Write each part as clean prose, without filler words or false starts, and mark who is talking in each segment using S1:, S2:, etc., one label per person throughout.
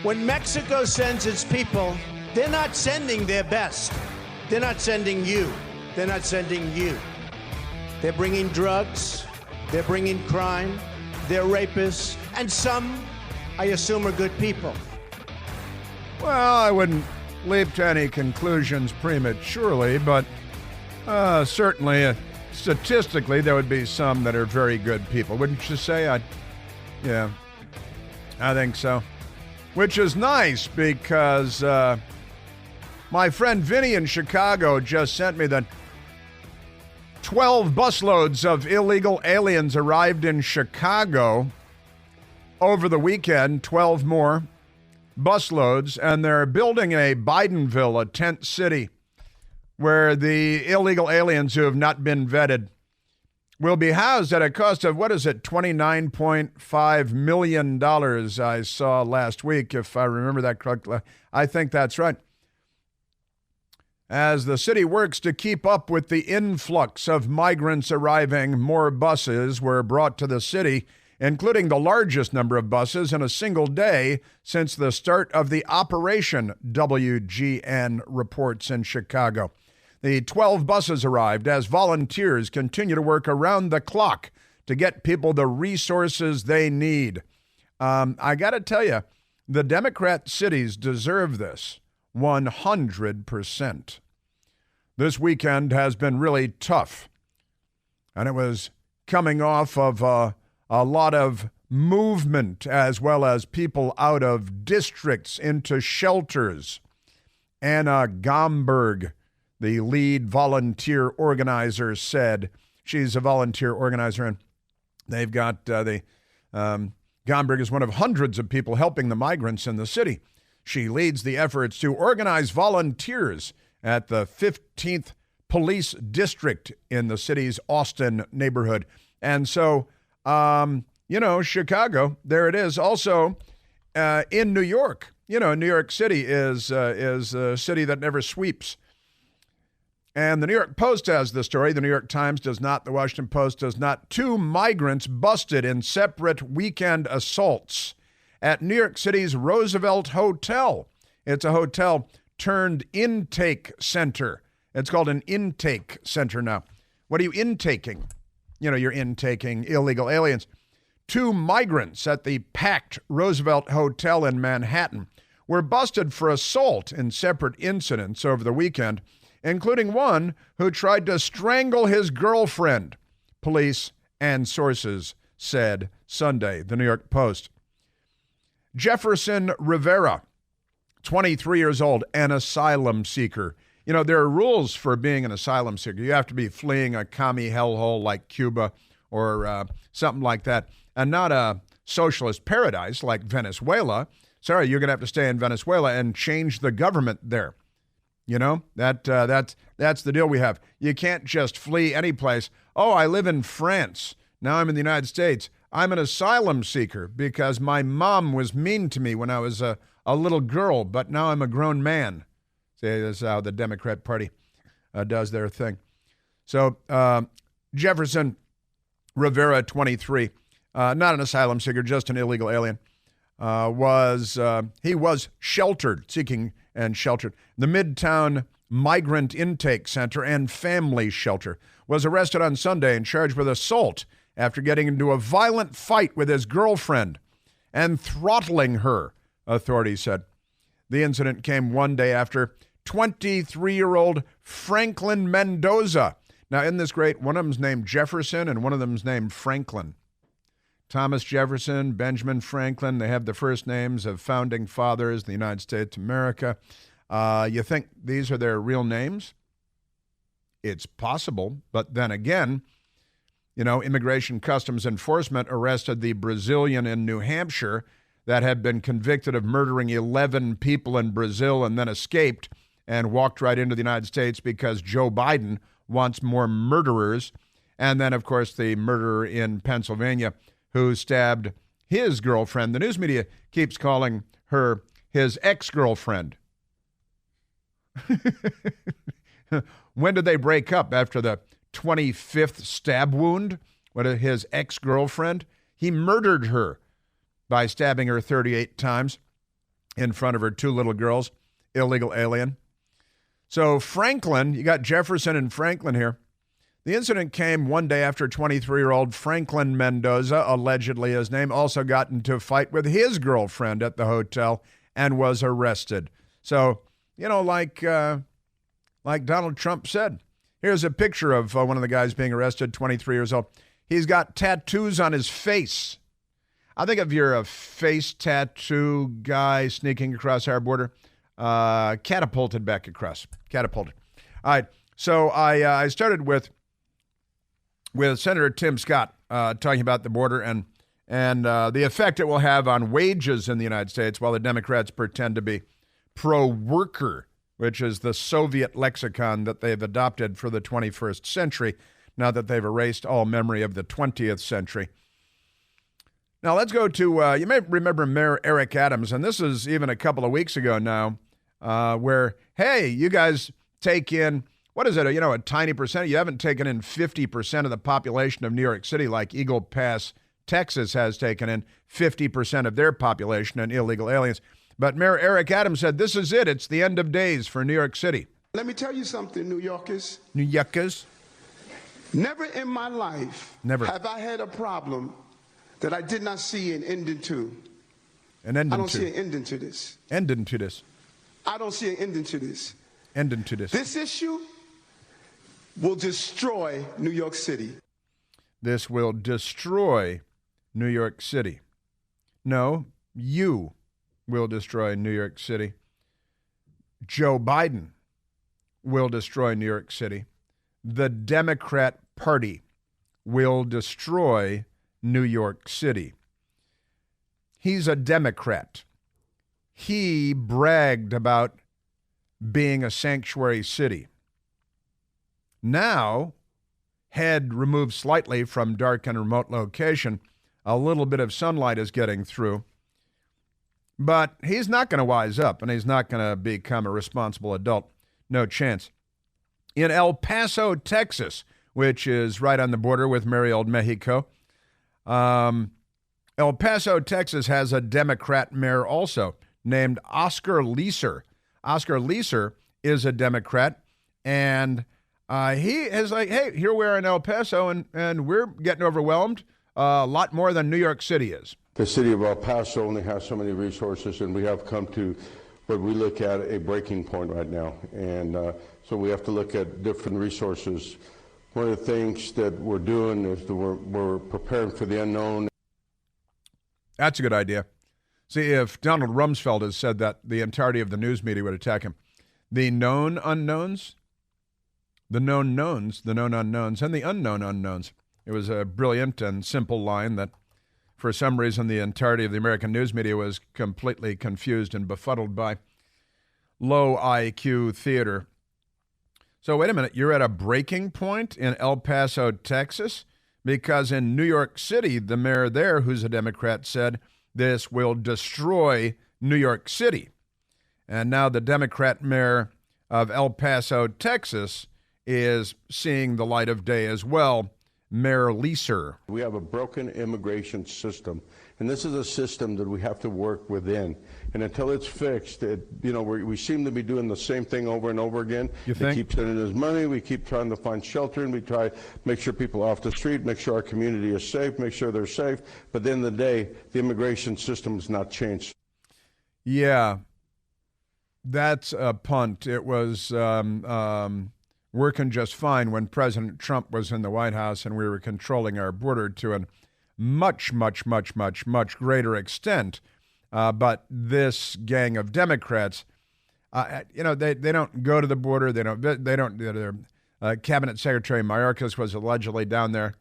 S1: When Mexico sends its people, they're not sending their best. They're not sending you. They're not sending you. They're bringing drugs. They're bringing crime. They're rapists. And some, I assume, are good people.
S2: Well, I wouldn't leap to any conclusions prematurely, but certainly, statistically, there would be some that are very good people. Wouldn't you say? Yeah, I think so. Which is nice because my friend Vinny in Chicago just sent me that 12 busloads of illegal aliens arrived in Chicago over the weekend, 12 more busloads, and they're building a Bidenville, a tent city, where the illegal aliens who have not been vetted will be housed at a cost of, $29.5 million, I saw last week, if I remember that correctly. I think that's right. As the city works to keep up with the influx of migrants arriving, more buses were brought to the city, including the largest number of buses in a single day since the start of the operation, WGN reports in Chicago. The 12 buses arrived as volunteers continue to work around the clock to get people the resources they need. I got to tell you, the Democrat cities deserve this 100%. This weekend has been really tough, and it was coming off of a lot of movement as well as people out of districts into shelters. Anna Gomberg, the lead volunteer organizer, said, she's a volunteer organizer, and they've got Gomberg is one of hundreds of people helping the migrants in the city. She leads the efforts to organize volunteers at the 15th Police District in the city's Austin neighborhood. And so, Chicago, there it is. Also, in New York, New York City is a city that never sweeps. And the New York Post has the story. The New York Times does not. The Washington Post does not. 2 migrants busted in separate weekend assaults at New York City's Roosevelt Hotel. It's a hotel turned intake center. It's called an intake center now. What are you intaking? You're intaking illegal aliens. 2 migrants at the packed Roosevelt Hotel in Manhattan were busted for assault in separate incidents over the weekend, including one who tried to strangle his girlfriend, police and sources said Sunday, the New York Post. Jefferson Rivera, 23 years old, an asylum seeker. There are rules for being an asylum seeker. You have to be fleeing a commie hellhole like Cuba or something like that, and not a socialist paradise like Venezuela. Sorry, you're going to have to stay in Venezuela and change the government there. That's the deal we have. You can't just flee any place. Oh, I live in France. Now I'm in the United States. I'm an asylum seeker because my mom was mean to me when I was a little girl, but now I'm a grown man. See, this is how the Democrat Party does their thing. So Jefferson Rivera, 23, not an asylum seeker, just an illegal alien, he was sheltered, seeking and sheltered. The Midtown Migrant Intake Center and Family Shelter was arrested on Sunday and charged with assault after getting into a violent fight with his girlfriend and throttling her, authorities said. The incident came one day after 23-year-old Franklin Mendoza. Now, isn't this great? One of them's named Jefferson and one of them's named Franklin. Thomas Jefferson, Benjamin Franklin, they have the first names of founding fathers of the United States of America. You think these are their real names? It's possible, but then again, Immigration Customs Enforcement arrested the Brazilian in New Hampshire that had been convicted of murdering 11 people in Brazil and then escaped and walked right into the United States because Joe Biden wants more murderers. And then, of course, the murderer in Pennsylvania who stabbed his girlfriend. The news media keeps calling her his ex-girlfriend. When did they break up? After the 25th stab wound? What, his ex-girlfriend? He murdered her by stabbing her 38 times. in front of her two little girls, illegal alien. So Franklin, you got Jefferson and Franklin here. The incident came one day after 23-year-old Franklin Mendoza, allegedly his name, also got into a fight with his girlfriend at the hotel and was arrested. So, like Donald Trump said, here's a picture of one of the guys being arrested, 23 years old. He's got tattoos on his face. I think if you're a face tattoo guy sneaking across our border, catapulted back across. Catapulted. All right. So I started with Senator Tim Scott talking about the border and the effect it will have on wages in the United States while the Democrats pretend to be pro-worker, which is the Soviet lexicon that they've adopted for the 21st century, now that they've erased all memory of the 20th century. Now let's go to, you may remember Mayor Eric Adams, and this is even a couple of weeks ago now, where, hey, you guys take in, what is it, a tiny percent? You haven't taken in 50% of the population of New York City like Eagle Pass, Texas has taken in 50% of their population and illegal aliens. But Mayor Eric Adams said, this is it. It's the end of days for New York City.
S3: Let me tell you something, New Yorkers.
S2: New Yorkers.
S3: Never in my life have I had a problem that I did not see an ending to.
S2: An ending to.
S3: I don't see an ending to this.
S2: Ending to this.
S3: I don't see an ending to this.
S2: Ending to this.
S3: This issue will destroy New York City.
S2: This will destroy New York City. No, you will destroy New York City. Joe Biden will destroy New York City. The Democrat Party will destroy New York City. He's a Democrat. He bragged about being a sanctuary city. Now, head removed slightly from dark and remote location, a little bit of sunlight is getting through. But he's not going to wise up, and he's not going to become a responsible adult. No chance. In El Paso, Texas, which is right on the border with merry old Mexico, El Paso, Texas has a Democrat mayor also named Oscar Leeser. Oscar Leeser is a Democrat, and he is like, hey, here we are in El Paso, and we're getting overwhelmed a lot more than New York City is.
S4: The city of El Paso only has so many resources, and we have come to what we look at a breaking point right now. And so we have to look at different resources. One of the things that we're doing is that we're preparing for the unknown.
S2: That's a good idea. See, if Donald Rumsfeld has said that, the entirety of the news media would attack him. The known unknowns, the known knowns, the known unknowns, and the unknown unknowns. It was a brilliant and simple line that, for some reason, the entirety of the American news media was completely confused and befuddled by. Low IQ theater. So wait a minute, you're at a breaking point in El Paso, Texas? Because in New York City, the mayor there, who's a Democrat, said this will destroy New York City. And now the Democrat mayor of El Paso, Texas, is seeing the light of day as well, Mayor Leeser.
S4: We have a broken immigration system, and this is a system that we have to work within. And until it's fixed, we seem to be doing the same thing over and over again.
S2: You think?
S4: We keep sending us money, we keep trying to find shelter, and we try to make sure people are off the street, make sure our community is safe, make sure they're safe. But at the end of the day, the immigration system has not changed.
S2: Yeah, that's a punt. It was working just fine when President Trump was in the White House and we were controlling our border to a much, much, much, much, much greater extent. But this gang of Democrats, they don't go to the border. They don't. Their Cabinet Secretary Mayorkas was allegedly down there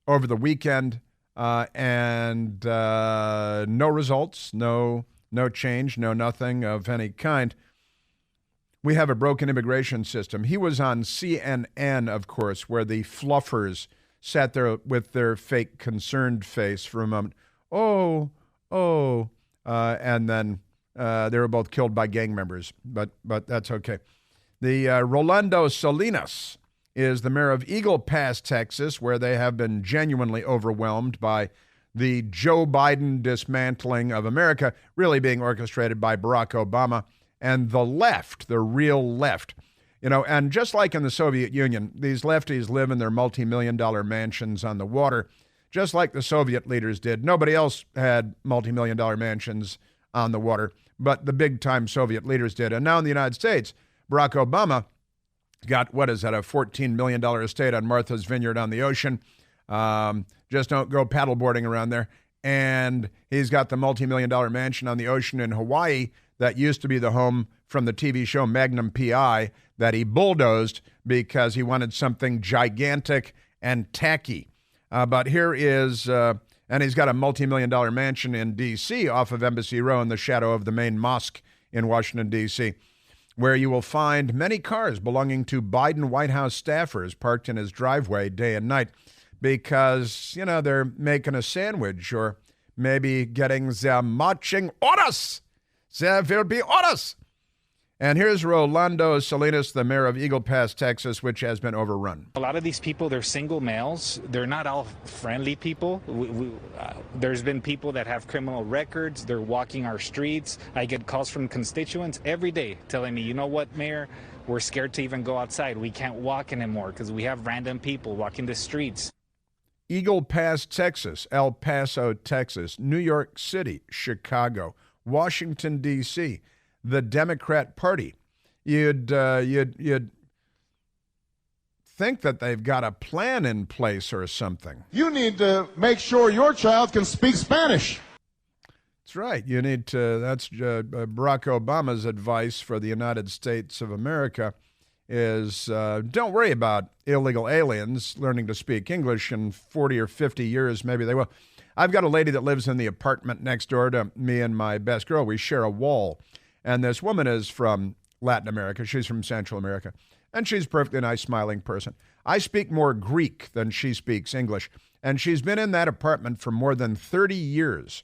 S2: over the weekend, and no results, no change, no nothing of any kind. We have a broken immigration system. He was on CNN, of course, where the fluffers sat there with their fake concerned face for a moment. And then they were both killed by gang members, but that's okay. The Rolando Salinas is the mayor of Eagle Pass, Texas, where they have been genuinely overwhelmed by the Joe Biden dismantling of America really being orchestrated by Barack Obama and the left, the real left. You know, and just like in the Soviet Union, these lefties live in their multi-million-dollar mansions on the water, just like the Soviet leaders did. Nobody else had multi-million-dollar mansions on the water, but the big-time Soviet leaders did. And now in the United States, Barack Obama got, what is that, a $14 million estate on Martha's Vineyard on the ocean. Just don't go paddleboarding around there. And he's got the multi-million-dollar mansion on the ocean in Hawaii that used to be the home from the TV show Magnum P.I. that he bulldozed because he wanted something gigantic and tacky. But here is, and he's got a multi-million-dollar mansion in D.C. off of Embassy Row in the shadow of the main mosque in Washington, D.C., where you will find many cars belonging to Biden White House staffers parked in his driveway day and night because, you know, they're making a sandwich or maybe getting their marching orders. There will be orders. And here's Rolando Salinas, the mayor of Eagle Pass, Texas, which has been overrun.
S5: A lot of these people, they're single males. They're not all friendly people. There's been people that have criminal records. They're walking our streets. I get calls from constituents every day telling me, you know what, Mayor, we're scared to even go outside. We can't walk anymore because we have random people walking the streets.
S2: Eagle Pass, Texas, El Paso, Texas, New York City, Chicago, Washington, D.C., the Democrat Party. You'd think that they've got a plan in place or something.
S6: You need to make sure your child can speak Spanish.
S2: That's right. You need to. That's Barack Obama's advice for the United States of America is don't worry about illegal aliens learning to speak English. In 40 or 50 years, maybe they will. I've got a lady that lives in the apartment next door to me and my best girl. We share a wall. And this woman is from Latin America. She's from Central America. And she's a perfectly nice, smiling person. I speak more Greek than she speaks English. And she's been in that apartment for more than 30 years.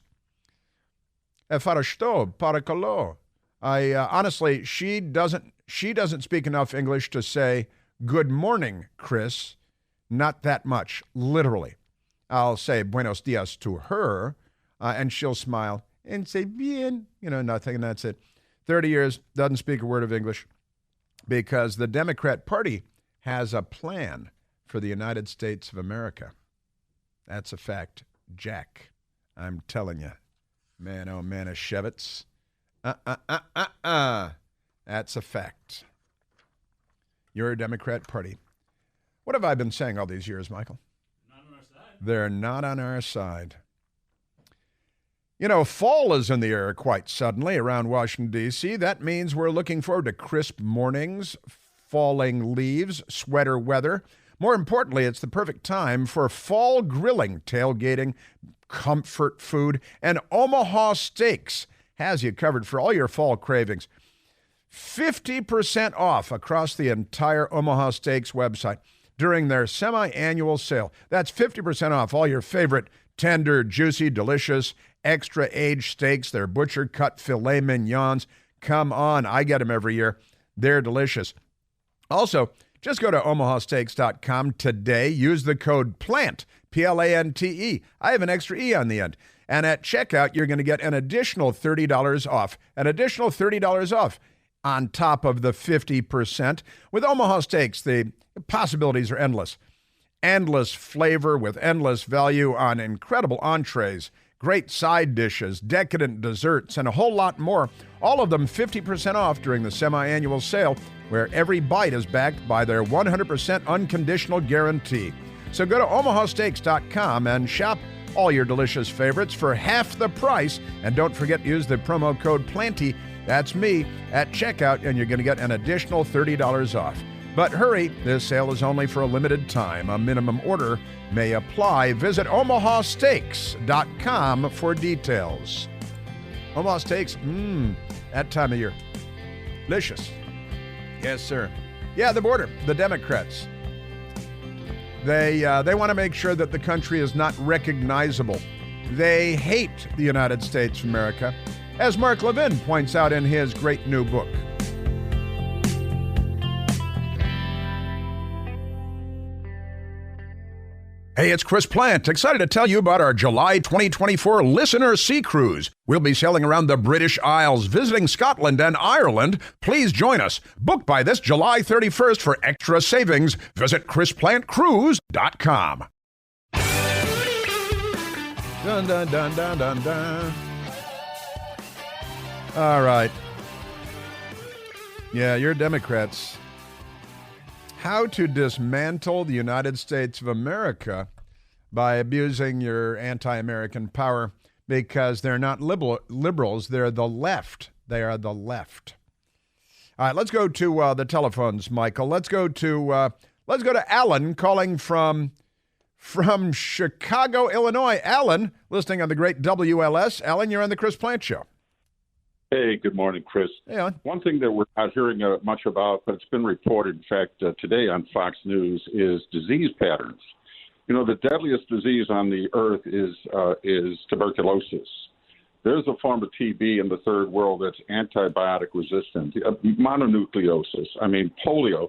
S2: Honestly, she doesn't speak enough English to say, good morning, Chris. Not that much, literally. I'll say buenos dias to her, and she'll smile and say bien, nothing, and that's it. 30 years, doesn't speak a word of English because the Democrat Party has a plan for the United States of America. That's a fact, Jack. I'm telling you. Man, oh, Manischewitz. That's a fact. You're a Democrat Party. What have I been saying all these years, Michael?
S7: Not on our side.
S2: They're not on our side. You know, fall is in the air quite suddenly around Washington, D.C. That means we're looking forward to crisp mornings, falling leaves, sweater weather. More importantly, it's the perfect time for fall grilling, tailgating, comfort food, and Omaha Steaks has you covered for all your fall cravings. 50% off across the entire Omaha Steaks website during their semi-annual sale. That's 50% off all your favorite tender, juicy, delicious, extra-aged steaks. They're butcher-cut filet mignons. Come on, I get them every year. They're delicious. Also, just go to omahasteaks.com today. Use the code PLANT, P-L-A-N-T-E. I have an extra E on the end. And at checkout, you're going to get an additional $30 off. An additional $30 off on top of the 50%. With Omaha Steaks, the possibilities are endless. Endless flavor with endless value on incredible entrees, great side dishes, decadent desserts, and a whole lot more. All of them 50% off during the semi-annual sale, where every bite is backed by their 100% unconditional guarantee. So go to omahasteaks.com and shop all your delicious favorites for half the price. And don't forget to use the promo code PLANTY, that's me, at checkout, and you're going to get an additional $30 off. But hurry, this sale is only for a limited time. A minimum order may apply. Visit omahasteaks.com for details. Omaha Steaks, that time of year. Delicious. Yes, sir. Yeah, the border, the Democrats. They want to make sure that the country is not recognizable. They hate the United States of America, as Mark Levin points out in his great new book. Hey, it's Chris Plant. Excited to tell you about our July 2024 Listener Sea Cruise. We'll be sailing around the British Isles, visiting Scotland and Ireland. Please join us. Book by this July 31st for extra savings. Visit ChrisPlantCruise.com. Dun, dun, dun, dun, dun, dun. All right. Yeah, you're Democrats. How to dismantle the United States of America by abusing your anti-American power, because they're not liberals, they're the left. They are the left. All right, let's go to the telephones, Michael. Let's go to Alan calling from Chicago, Illinois. Alan, listening on the great WLS. Alan, you're on the Chris Plant Show.
S7: Hey, good morning, Chris.
S2: Hey, Alan.
S7: One thing that we're not hearing much about, but it's been reported, in fact, today on Fox News, is disease patterns. You know, the deadliest disease on the earth is tuberculosis. There's a form of TB in the third world that's antibiotic resistant, mononucleosis, polio.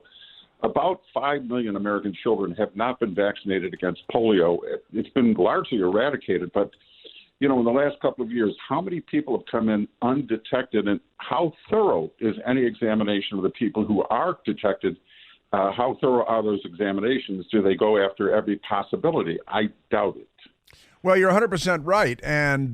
S7: About 5 million American children have not been vaccinated against polio. It's been largely eradicated, but you know, in the last couple of years, how many people have come in undetected, and how thorough is any examination of the people who are detected? How thorough are those examinations? Do they go after every possibility? I doubt it.
S2: Well, you're 100% right. And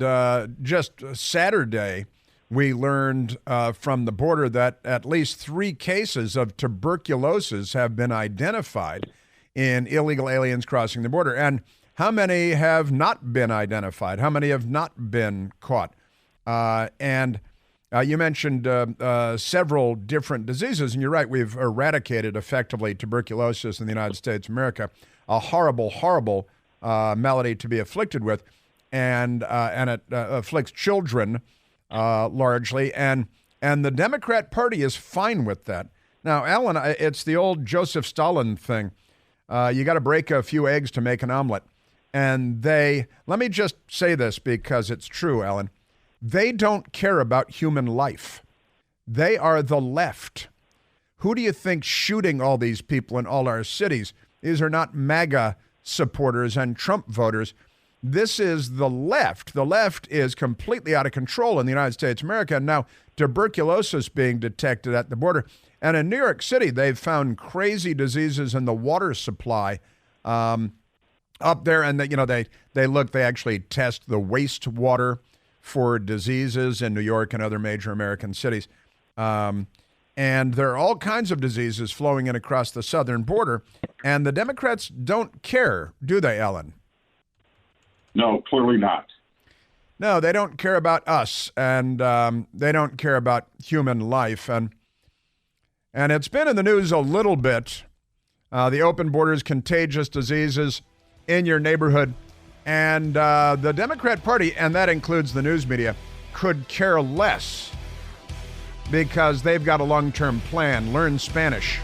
S2: just Saturday, we learned from the border that at least 3 cases of tuberculosis have been identified in illegal aliens crossing the border. And how many have not been identified? How many have not been caught? And you mentioned several different diseases, and you're right, we've eradicated effectively tuberculosis in the United States of America, a horrible, horrible malady to be afflicted with, and it afflicts children largely, and the Democrat Party is fine with that. Now, Alan, it's the old Joseph Stalin thing. You got to break a few eggs to make an omelet. And let me just say this because it's true, Alan, they don't care about human life. They are the left. Who do you think's shooting all these people in all our cities? These are not MAGA supporters and Trump voters. This is the left. The left is completely out of control in the United States of America. And now tuberculosis being detected at the border. And in New York City, they've found crazy diseases in the water supply up there, and they actually test the wastewater for diseases in New York and other major American cities. And there are all kinds of diseases flowing in across the southern border, and the Democrats don't care, do they, Alan?
S7: No, clearly not.
S2: No, they don't care about us, and they don't care about human life. And it's been in the news a little bit, the open borders, contagious diseases in your neighborhood, and the Democrat Party, and that includes the news media, could care less because they've got a long-term plan. Learn Spanish.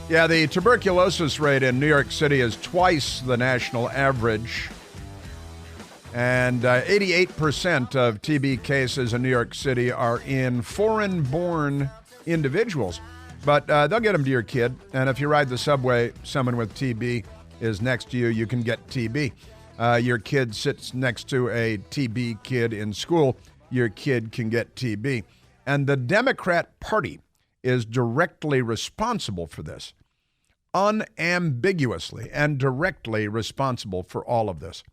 S2: Yeah, the tuberculosis rate in New York City is twice the national average. And 88% of TB cases in New York City are in foreign-born individuals. But they'll get them to your kid. And if you ride the subway, someone with TB is next to you, you can get TB. Your kid sits next to a TB kid in school, your kid can get TB. And the Democrat Party is directly responsible for this, unambiguously and directly responsible for all of this.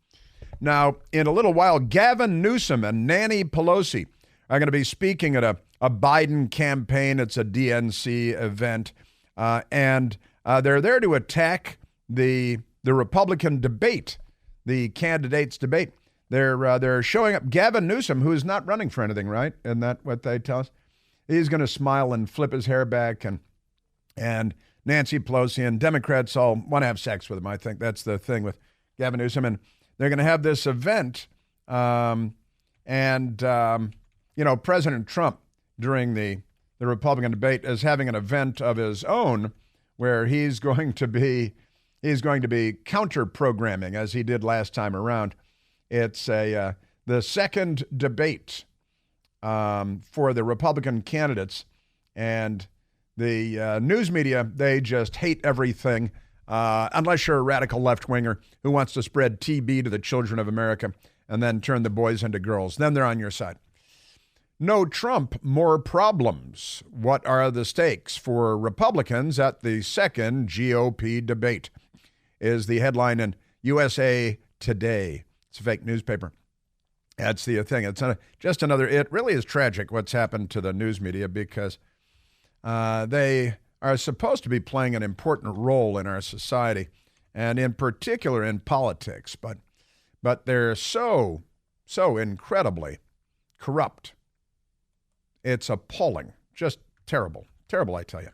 S2: Now, in a little while, Gavin Newsom and Nancy Pelosi are going to be speaking at a Biden campaign. It's a DNC event, and they're there to attack the Republican debate, the candidates' debate. They're showing up. Gavin Newsom, who is not running for anything, right? Isn't that what they tell us? He's going to smile and flip his hair back, and Nancy Pelosi and Democrats all want to have sex with him. I think that's the thing with Gavin Newsom. And they're going to have this event, President Trump, during the Republican debate, is having an event of his own where he's going to be He's going to be counter-programming as he did last time around. It's the second debate for the Republican candidates, and the news media, they just hate everything unless you're a radical left-winger who wants to spread TB to the children of America and then turn the boys into girls. Then they're on your side. No Trump, more problems. What are the stakes for Republicans at the second GOP debate? Is the headline in USA Today. It's a fake newspaper. That's the thing. It's just another. It really is tragic what's happened to the news media because they are supposed to be playing an important role in our society, and in particular in politics. But they're so incredibly corrupt. It's appalling. Just terrible. Terrible, I tell you.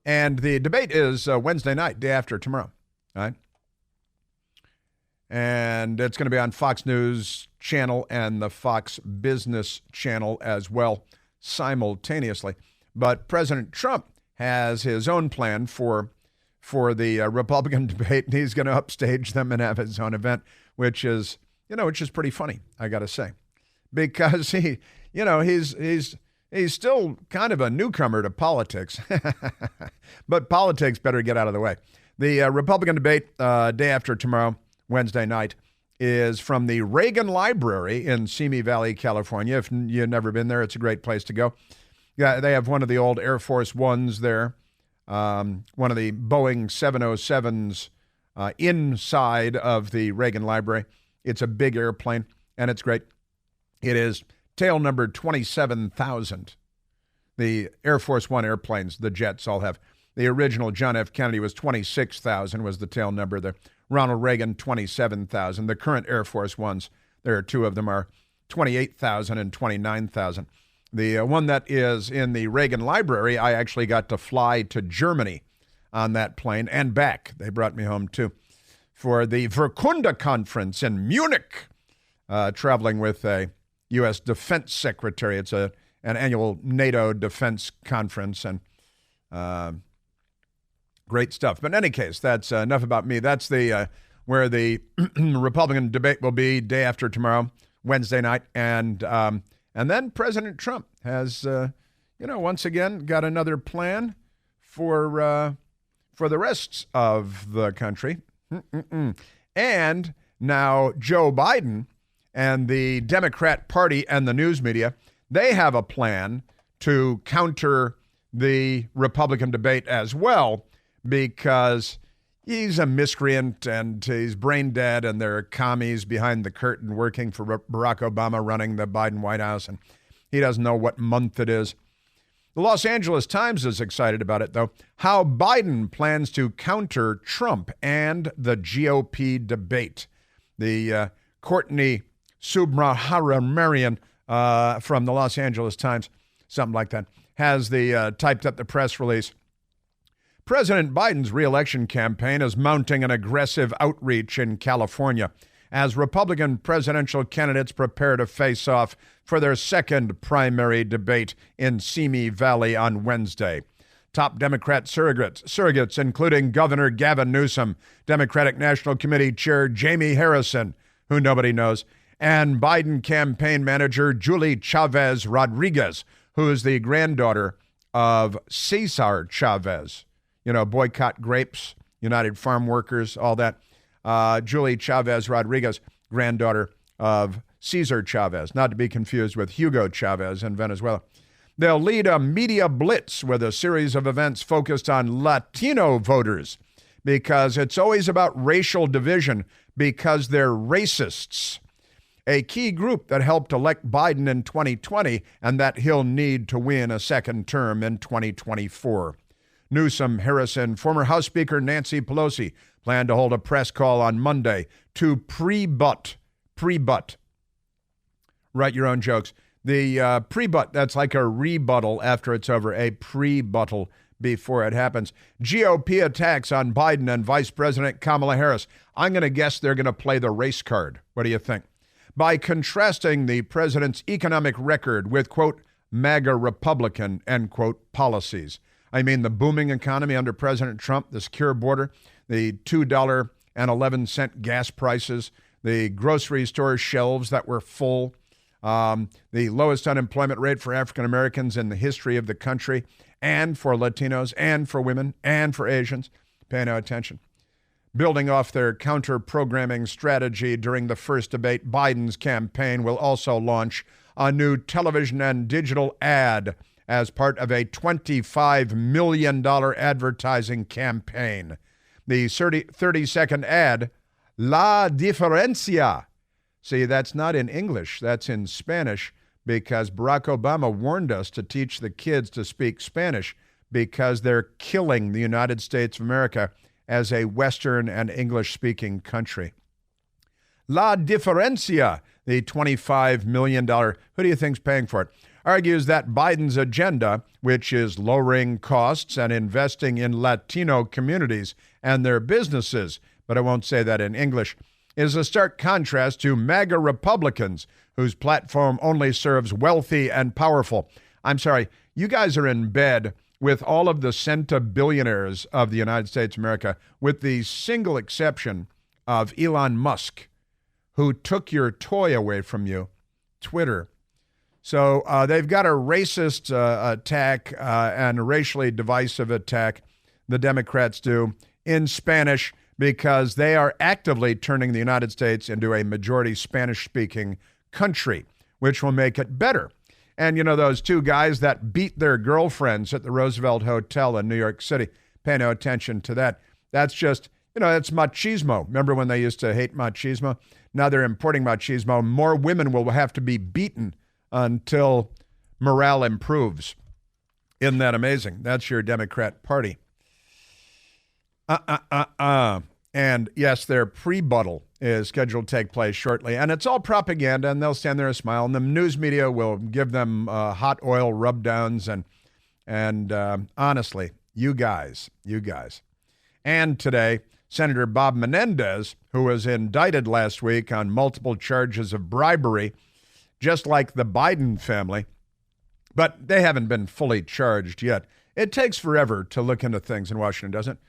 S2: And the debate is Wednesday night, day after tomorrow, all right? And it's going to be on Fox News channel and the Fox Business channel as well, simultaneously. But President Trump has his own plan for the Republican debate, and he's going to upstage them and have his own event, which is pretty funny, I got to say, because he's still kind of a newcomer to politics, but politics better get out of the way. The Republican debate day after tomorrow, Wednesday night, is from the Reagan Library in Simi Valley, California. If you've never been there, it's a great place to go. Yeah, they have one of the old Air Force Ones there, one of the Boeing 707s inside of the Reagan Library. It's a big airplane, and it's great. It is tail number 27,000. The Air Force One airplanes, the jets, all have. The original John F. Kennedy was 26,000 was the tail number. The Ronald Reagan, 27,000. The current Air Force Ones, there are two of them, are 28,000 and 29,000. The one that is in the Reagan Library, I actually got to fly to Germany on that plane and back. They brought me home, too, for the Verkunda Conference in Munich, traveling with a U.S. Defense Secretary. It's an annual NATO defense conference, and great stuff. But in any case, that's enough about me. That's the where the Republican debate will be day after tomorrow, Wednesday night, and then President Trump has, once again got another plan for the rest of the country, and now Joe Biden and the Democrat Party and the news media, they have a plan to counter the Republican debate as well, because he's a miscreant and he's brain dead, and there are commies behind the curtain working for Barack Obama running the Biden White House, and he doesn't know what month it is. The Los Angeles Times is excited about it, though. How Biden plans to counter Trump and the GOP debate. The Courtney Subramanian from the Los Angeles Times, something like that, has the typed up the press release. President Biden's re-election campaign is mounting an aggressive outreach in California as Republican presidential candidates prepare to face off for their second primary debate in Simi Valley on Wednesday. Top Democrat surrogates including Governor Gavin Newsom, Democratic National Committee Chair Jamie Harrison, who nobody knows, and Biden campaign manager Julie Chavez Rodriguez, who is the granddaughter of Cesar Chavez. Boycott grapes, United Farm Workers, all that. Julie Chavez Rodriguez, granddaughter of Cesar Chavez, not to be confused with Hugo Chavez in Venezuela. They'll lead a media blitz with a series of events focused on Latino voters, because it's always about racial division because they're racists. A key group that helped elect Biden in 2020 and that he'll need to win a second term in 2024. Newsom, Harrison, former House Speaker Nancy Pelosi plan to hold a press call on Monday to pre-butt. Write your own jokes. The pre-butt, that's like a rebuttal after it's over, a pre-buttal before it happens. GOP attacks on Biden and Vice President Kamala Harris. I'm going to guess they're going to play the race card. What do you think? By contrasting the president's economic record with, quote, MAGA Republican, end quote, policies. I mean the booming economy under President Trump, the secure border, the $2.11 gas prices, the grocery store shelves that were full, the lowest unemployment rate for African Americans in the history of the country, and for Latinos, and for women, and for Asians. Pay no attention. Building off their counter-programming strategy during the first debate, Biden's campaign will also launch a new television and digital ad as part of a $25 million advertising campaign. The 30-second ad, La Diferencia. See, that's not in English, that's in Spanish, because Barack Obama warned us to teach the kids to speak Spanish because they're killing the United States of America as a Western and English-speaking country. La Diferencia, the $25 million, who do you think's paying for it, argues that Biden's agenda, which is lowering costs and investing in Latino communities and their businesses, but I won't say that in English, is a stark contrast to MAGA Republicans, whose platform only serves wealthy and powerful. I'm sorry, you guys are in bed with all of the centibillionaires of the United States of America, with the single exception of Elon Musk, who took your toy away from you, Twitter. So they've got a racist attack and a racially divisive attack, the Democrats do, in Spanish, because they are actively turning the United States into a majority Spanish-speaking country, which will make it better. And, you know, those two guys that beat their girlfriends at the Roosevelt Hotel in New York City, pay no attention to that. That's just, you know, that's machismo. Remember when they used to hate machismo? Now they're importing machismo. More women will have to be beaten until morale improves. Isn't that amazing? That's your Democrat Party. And yes, their pre-buttal is scheduled to take place shortly. And it's all propaganda, and they'll stand there and smile. And the news media will give them hot oil rub-downs. And honestly, you guys. And today, Senator Bob Menendez, who was indicted last week on multiple charges of bribery, just like the Biden family, but they haven't been fully charged yet. It takes forever to look into things in Washington, doesn't it?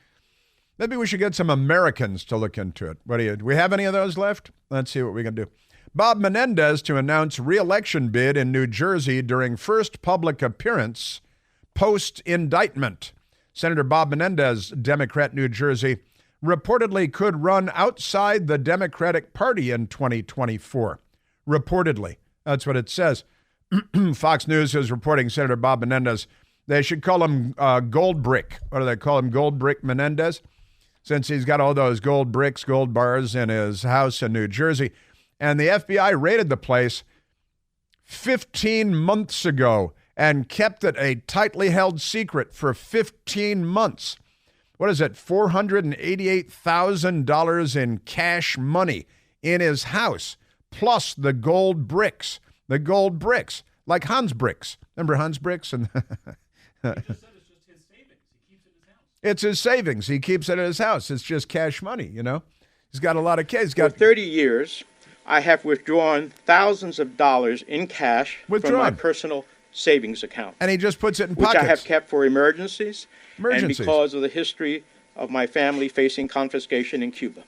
S2: Maybe we should get some Americans to look into it. Do we have any of those left? Let's see what we can do. Bob Menendez to announce re-election bid in New Jersey during first public appearance post-indictment. Senator Bob Menendez, Democrat, New Jersey, reportedly could run outside the Democratic Party in 2024. Reportedly. That's what it says. Fox News is reporting Senator Bob Menendez. They should call him Gold Brick. What do they call him? Gold Brick Menendez? Since he's got all those gold bricks, gold bars in his house in New Jersey. And the FBI raided the place 15 months ago and kept it a tightly held secret for 15 months. What is it? $488,000 in cash money in his house, plus the gold bricks. The gold bricks, like Hans Bricks. Remember Hans Bricks? And it's his savings. He keeps it at his house. It's just cash money, you know. He's got a lot of cash.
S8: For 30 years, I have withdrawn thousands of dollars in cash from my personal savings account.
S2: And he just puts it in pockets.
S8: Which I have kept for emergencies. And because of the history of my family facing confiscation in Cuba.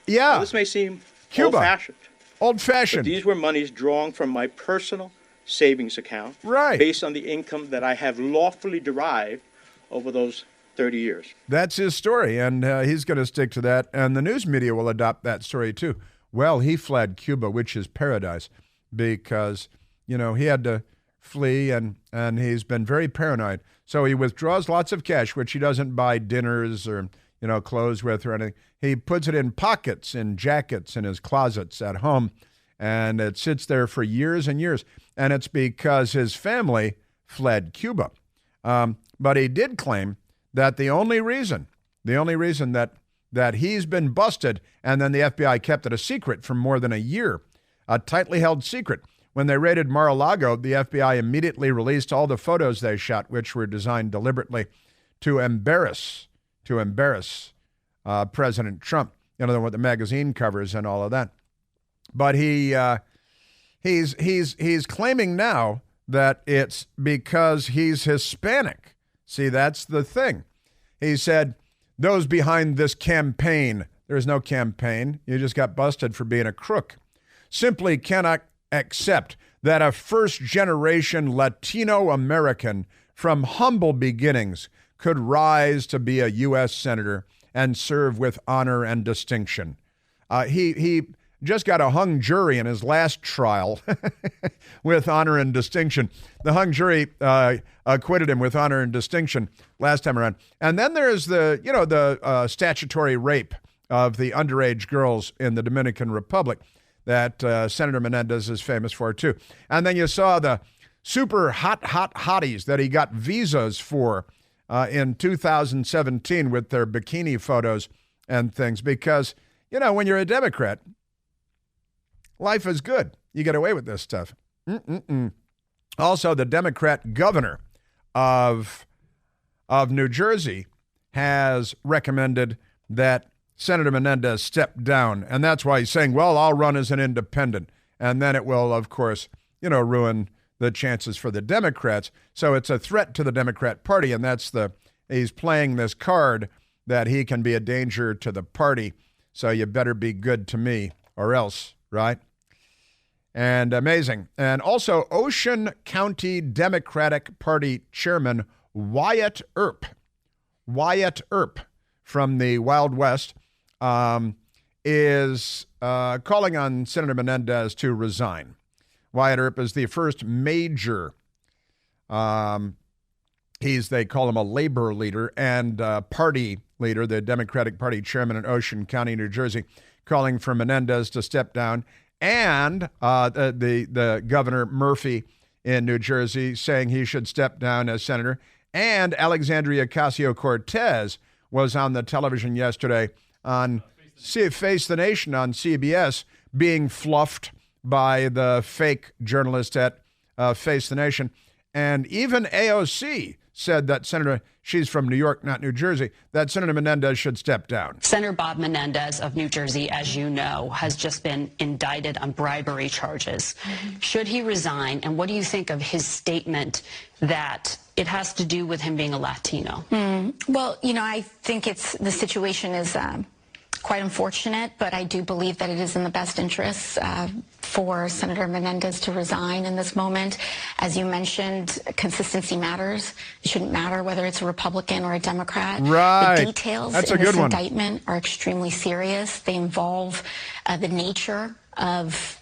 S2: Yeah.
S8: Now, this may seem old-fashioned.
S2: Old-fashioned.
S8: But these were monies drawn from my personal savings account.
S2: Right.
S8: Based on the income that I have lawfully derived over those 30 years.
S2: That's his story, and he's going to stick to that, and the news media will adopt that story too. Well, he fled Cuba, which is paradise, because, you know, he had to flee, and he's been very paranoid. So he withdraws lots of cash, which he doesn't buy dinners or, you know, clothes with or anything. He puts it in pockets, in jackets, in his closets at home, and it sits there for years and years. And it's because his family fled Cuba. But he did claim that the only reason that he's been busted, and then the FBI kept it a secret for more than a year, a tightly held secret. When they raided Mar-a-Lago, the FBI immediately released all the photos they shot, which were designed deliberately to embarrass President Trump. You know, with the magazine covers and all of that. But he's claiming now that it's because he's Hispanic. See, that's the thing. He said, those behind this campaign, there's no campaign. You just got busted for being a crook. Simply cannot accept that a first-generation Latino American from humble beginnings could rise to be a U.S. Senator and serve with honor and distinction. He just got a hung jury in his last trial with honor and distinction. The hung jury acquitted him with honor and distinction last time around. And then there's the statutory rape of the underage girls in the Dominican Republic that Senator Menendez is famous for, too. And then you saw the super hot hotties that he got visas for in 2017 with their bikini photos and things. Because, when you're a Democrat, life is good. You get away with this stuff. Also, the Democrat governor of New Jersey has recommended that Senator Menendez step down. And that's why he's saying, well, I'll run as an independent. And then it will, of course, ruin the chances for the Democrats. So it's a threat to the Democrat Party. And he's playing this card that he can be a danger to the party. So you better be good to me or else, right? And amazing. And also Ocean County Democratic Party Chairman Wyatt Earp from the Wild West, is calling on Senator Menendez to resign. Wyatt Earp is the first major, they call him a labor leader and party leader, the Democratic Party chairman in Ocean County, New Jersey, calling for Menendez to step down. And the Governor Murphy in New Jersey saying he should step down as senator. And Alexandria Ocasio-Cortez was on the television yesterday on Face the Nation on CBS, being fluffed by the fake journalist at Face the Nation. And even AOC said that she's from New York, not New Jersey, that Senator Menendez should step down.
S9: Senator Bob Menendez of New Jersey, as you know, has just been indicted on bribery charges. Should he resign? And what do you think of his statement that it has to do with him being a Latino?
S10: Well, I think the situation is quite unfortunate, but I do believe that it is in the best interests for Senator Menendez to resign in this moment. As you mentioned, consistency matters. It shouldn't matter whether it's a Republican or a Democrat.
S2: Right.
S10: The details in this indictment are extremely serious. They involve the nature of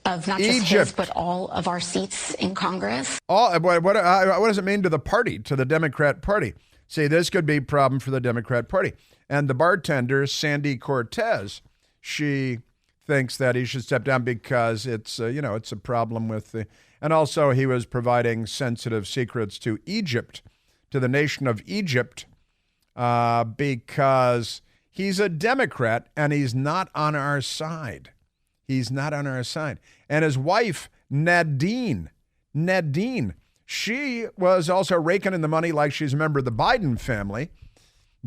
S10: not just his, but all of our seats in Congress.
S2: What does it mean to the party, to the Democrat Party? See, this could be a problem for the Democrat Party. And the bartender, Sandy Cortez, she thinks that he should step down because it's a problem with and also he was providing sensitive secrets to Egypt, to the nation of Egypt, because he's a Democrat and he's not on our side. He's not on our side. And his wife, Nadine, she was also raking in the money like she's a member of the Biden family,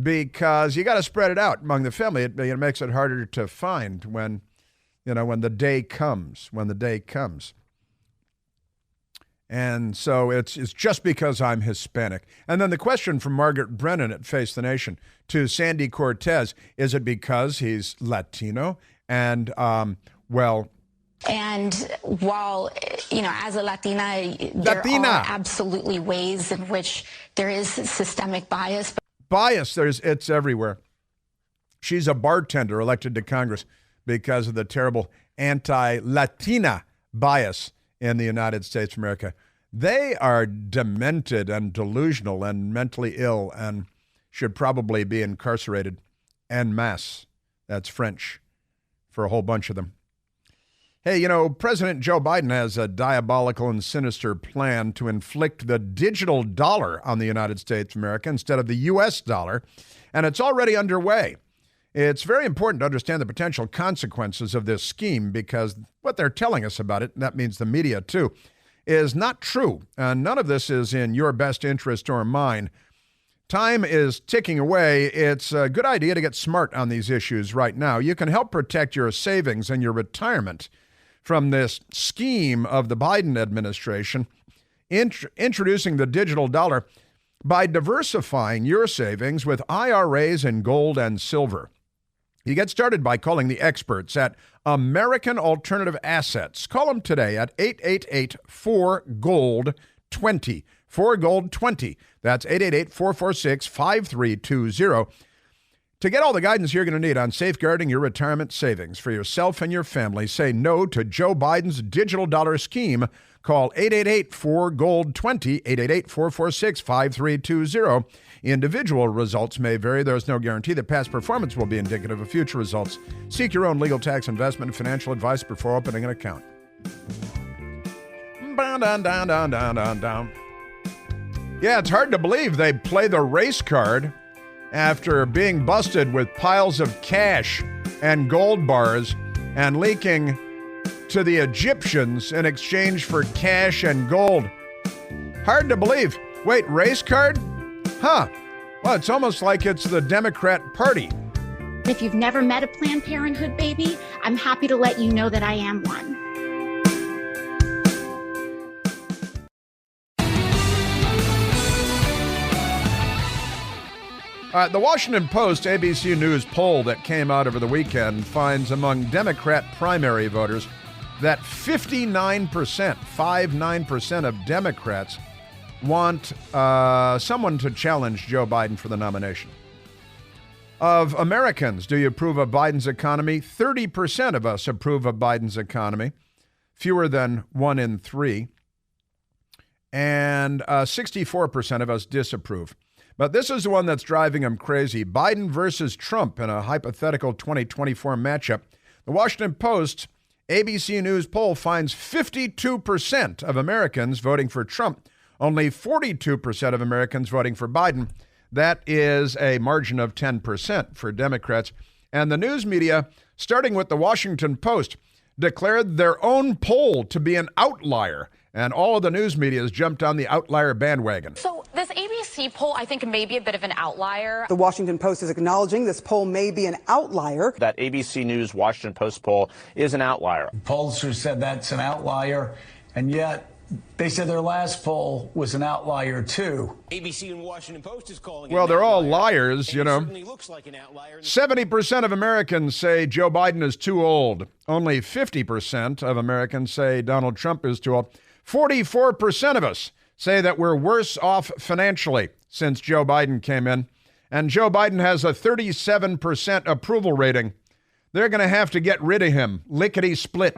S2: because you got to spread it out among the family. It makes it harder to find when the day comes. And so it's just because I'm Hispanic. And then the question from Margaret Brennan at Face the Nation to Sandy Cortez, is it because he's Latino? And,
S10: And while, as a Latina, there are absolutely ways in which there is systemic bias.
S2: It's everywhere. She's a bartender elected to Congress because of the terrible anti-Latina bias in the United States of America. They are demented and delusional and mentally ill and should probably be incarcerated en masse. That's French for a whole bunch of them. Hey, President Joe Biden has a diabolical and sinister plan to inflict the digital dollar on the United States of America instead of the U.S. dollar, and it's already underway. It's very important to understand the potential consequences of this scheme, because what they're telling us about it, and that means the media too, is not true. And none of this is in your best interest or mine. Time is ticking away. It's a good idea to get smart on these issues right now. You can help protect your savings and your retirement from this scheme of the Biden administration, introducing the digital dollar by diversifying your savings with IRAs in gold and silver. You get started by calling the experts at American Alternative Assets. Call them today at 888-4GOLD-20. 4GOLD-20. That's 888-446-5320. To get all the guidance you're going to need on safeguarding your retirement savings for yourself and your family, say no to Joe Biden's digital dollar scheme. Call 888-4GOLD-20, 888-446-5320. Individual results may vary. There's no guarantee that past performance will be indicative of future results. Seek your own legal, tax, investment, and financial advice before opening an account. Yeah, it's hard to believe they play the race card after being busted with piles of cash and gold bars and leaking to the Egyptians in exchange for cash and gold. Hard to believe. Wait, race card? Huh. Well, it's almost like it's the Democrat Party.
S11: If you've never met a Planned Parenthood baby, I'm happy to let you know that I am one.
S2: The Washington Post ABC News poll that came out over the weekend finds among Democrat primary voters that 59% of Democrats want someone to challenge Joe Biden for the nomination. Of Americans, do you approve of Biden's economy? 30% of us approve of Biden's economy, fewer than 1 in 3. And 64% of us disapprove. But this is the one that's driving him crazy. Biden versus Trump in a hypothetical 2024 matchup. The Washington Post ABC News poll finds 52% of Americans voting for Trump, only 42% of Americans voting for Biden. That is a margin of 10% for Democrats. And the news media, starting with the Washington Post, declared their own poll to be an outlier. And all of the news media has jumped on the outlier bandwagon.
S12: So this ABC poll, I think, may be a bit of an outlier.
S13: The Washington Post is acknowledging this poll may be an outlier.
S14: That ABC News Washington Post poll is an outlier.
S15: Pollsters said that's an outlier, and yet they said their last poll was an outlier, too.
S16: ABC and Washington Post is calling
S2: it. Well, they're all liars,
S16: and
S2: you know.
S16: Certainly looks like an outlier.
S2: 70% of Americans say Joe Biden is too old. Only 50% of Americans say Donald Trump is too old. 44% of us say that we're worse off financially since Joe Biden came in. And Joe Biden has a 37% approval rating. They're going to have to get rid of him. Lickety split.